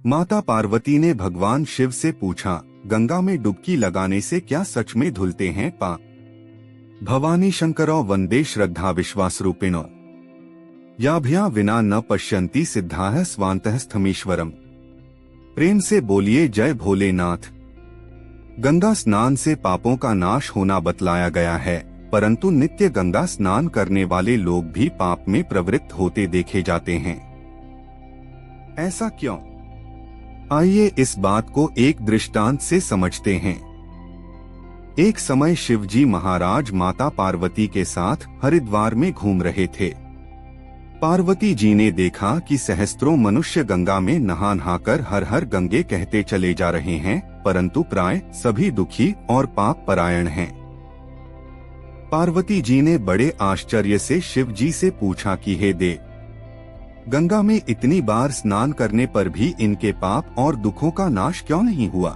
माता पार्वती ने भगवान शिव से पूछा, गंगा में डुबकी लगाने से क्या सच में धुलते हैं पाप? भवानी शंकरो वंदे श्रद्धा विश्वासरूपिणो याभ्या विना न पश्यन्ति सिद्धाः स्वान्तः स्थमीश्वरम। प्रेम से बोलिए जय भोलेनाथ। गंगा स्नान से पापों का नाश होना बतलाया गया है, परंतु नित्य गंगा स्नान करने वाले लोग भी पाप में प्रवृत्त होते देखे जाते हैं। ऐसा क्यों? आइए इस बात को एक दृष्टांत से समझते हैं। एक समय शिवजी महाराज माता पार्वती के साथ हरिद्वार में घूम रहे थे। पार्वती जी ने देखा कि सहस्त्रों मनुष्य गंगा में नहा नहाकर हर हर गंगे कहते चले जा रहे हैं, परंतु प्राय सभी दुखी और पाप परायण हैं। पार्वती जी ने बड़े आश्चर्य से शिव जी से पूछा कि हे देव, गंगा में इतनी बार स्नान करने पर भी इनके पाप और दुखों का नाश क्यों नहीं हुआ?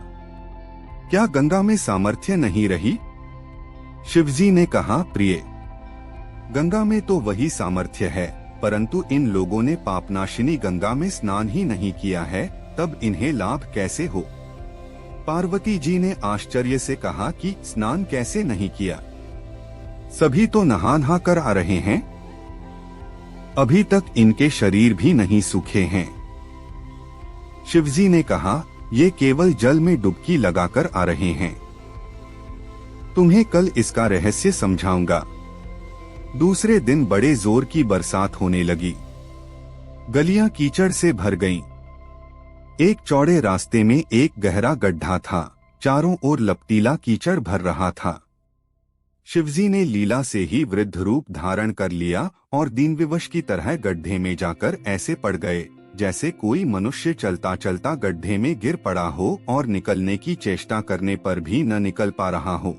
क्या गंगा में सामर्थ्य नहीं रही? शिवजी ने कहा, प्रिय, गंगा में तो वही सामर्थ्य है, परंतु इन लोगों ने पापनाशिनी गंगा में स्नान ही नहीं किया है, तब इन्हें लाभ कैसे हो? पार्वती जी ने आश्चर्य से कहा कि स्नान कैसे नहीं किया? सभी तो नहा नहा कर आ रहे हैं, अभी तक इनके शरीर भी नहीं सूखे हैं। शिवजी ने कहा, ये केवल जल में डुबकी लगाकर आ रहे हैं। तुम्हें कल इसका रहस्य समझाऊंगा। दूसरे दिन बड़े जोर की बरसात होने लगी। गलियां कीचड़ से भर गईं। एक चौड़े रास्ते में एक गहरा गड्ढा था, चारों ओर लपटीला कीचड़ भर रहा था। शिवजी ने लीला से ही वृद्ध रूप धारण कर लिया और दीनविवश की तरह गड्ढे में जाकर ऐसे पड़ गए जैसे कोई मनुष्य चलता चलता गड्ढे में गिर पड़ा हो और निकलने की चेष्टा करने पर भी न निकल पा रहा हो।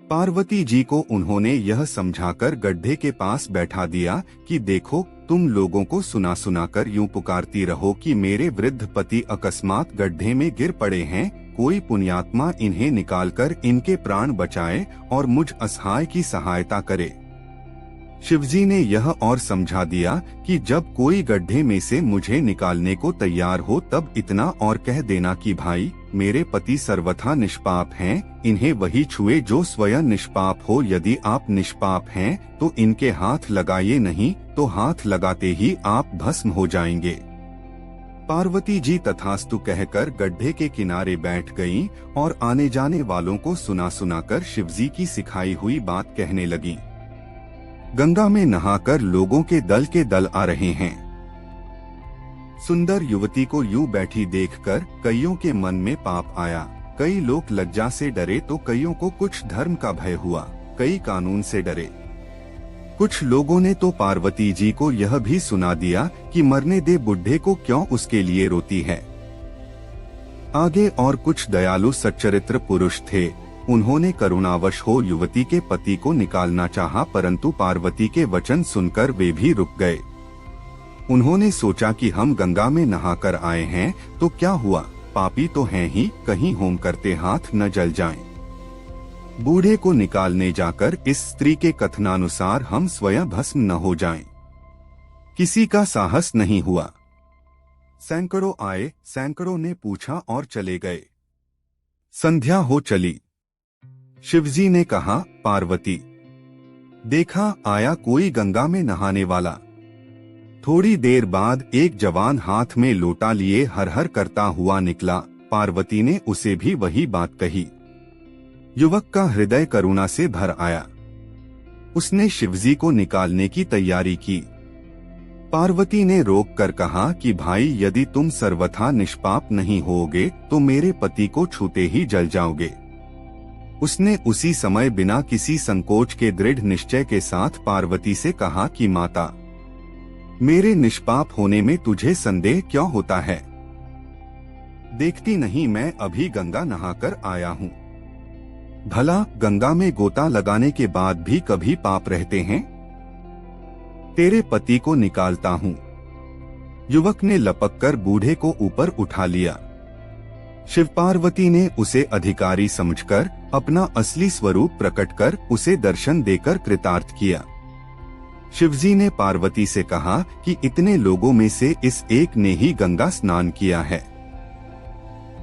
पार्वती जी को उन्होंने यह समझाकर गड्ढे के पास बैठा दिया कि देखो, तुम लोगों को सुना सुनाकर यूं पुकारती रहो कि मेरे वृद्ध पति अकस्मात गड्ढे में गिर पड़े हैं, कोई पुण्यात्मा इन्हें निकालकर इनके प्राण बचाए और मुझ असहाय की सहायता करे। शिवजी ने यह और समझा दिया कि जब कोई गड्ढे में से मुझे निकालने को तैयार हो तब इतना और कह देना कि भाई, मेरे पति सर्वथा निष्पाप हैं, इन्हें वही छुए जो स्वयं निष्पाप हो। यदि आप निष्पाप हैं तो इनके हाथ लगाइए, नहीं तो हाथ लगाते ही आप भस्म हो जाएंगे। पार्वती जी तथास्तु कहकर गड्ढे के किनारे बैठ गईं और आने जाने वालों को सुना सुनाकर शिवजी की सिखाई हुई बात कहने लगीं। गंगा में नहाकर लोगों के दल आ रहे हैं। सुंदर युवती को यूं बैठी देखकर कईयों के मन में पाप आया। कई लोग लज्जा से डरे तो कईयों को कुछ धर्म का भय हुआ, कई कानून से डरे। कुछ लोगों ने तो पार्वती जी को यह भी सुना दिया कि मरने दे बुढ़े को, क्यों उसके लिए रोती है। आगे और कुछ दयालु सच्चरित्र पुरुष थे, उन्होंने करुणावश हो युवती के पति को निकालना चाहा, परंतु पार्वती के वचन सुनकर वे भी रुक गए। उन्होंने सोचा कि हम गंगा में नहाकर आए हैं तो क्या हुआ, पापी तो हैं ही, कहीं होम करते हाथ न जल जाएं। बूढ़े को निकालने जाकर इस स्त्री के कथनानुसार हम स्वयं भस्म न हो जाएं। किसी का साहस नहीं हुआ। सैकड़ों आए, सैकड़ों ने पूछा और चले गए। संध्या हो चली। शिवजी ने कहा, पार्वती, देखा आया कोई गंगा में नहाने वाला। थोड़ी देर बाद एक जवान हाथ में लोटा लिए हर हर करता हुआ निकला। पार्वती ने उसे भी वही बात कही। युवक का हृदय करुणा से भर आया। उसने शिवजी को निकालने की तैयारी की। पार्वती ने रोक कर कहा कि भाई, यदि तुम सर्वथा निष्पाप नहीं होगे तो मेरे पति को छूते ही जल जाओगे। उसने उसी समय बिना किसी संकोच के दृढ़ निश्चय के साथ पार्वती से कहा कि माता, मेरे निष्पाप होने में तुझे संदेह क्यों होता है? देखती नहीं मैं अभी गंगा नहाकर आया हूँ। भला गंगा में गोता लगाने के बाद भी कभी पाप रहते हैं? तेरे पति को निकालता हूँ। युवक ने लपककर बूढ़े को ऊपर उठा लिया। शिव पार्वती ने उसे अधिकारी समझकर अपना असली स्वरूप प्रकट कर उसे दर्शन देकर कृतार्थ किया। शिवजी ने पार्वती से कहा कि इतने लोगों में से इस एक ने ही गंगा स्नान किया है।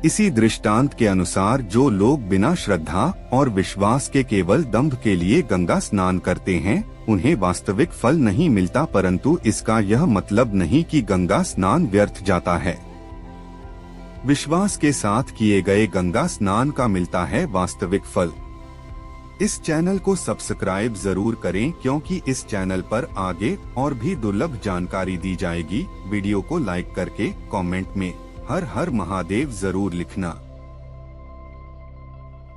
इसी दृष्टांत के अनुसार जो लोग बिना श्रद्धा और विश्वास के केवल दंभ के लिए गंगा स्नान करते हैं, उन्हें वास्तविक फल नहीं मिलता, परंतु इसका यह मतलब नहीं कि गंगा स्नान व्यर्थ जाता है। विश्वास के साथ किए गए गंगा स्नान का मिलता है वास्तविक फल। इस चैनल को सब्सक्राइब जरूर करें, क्योंकि इस चैनल पर आगे और भी दुर्लभ जानकारी दी जाएगी। वीडियो को लाइक करके कमेंट में हर हर महादेव जरूर लिखना।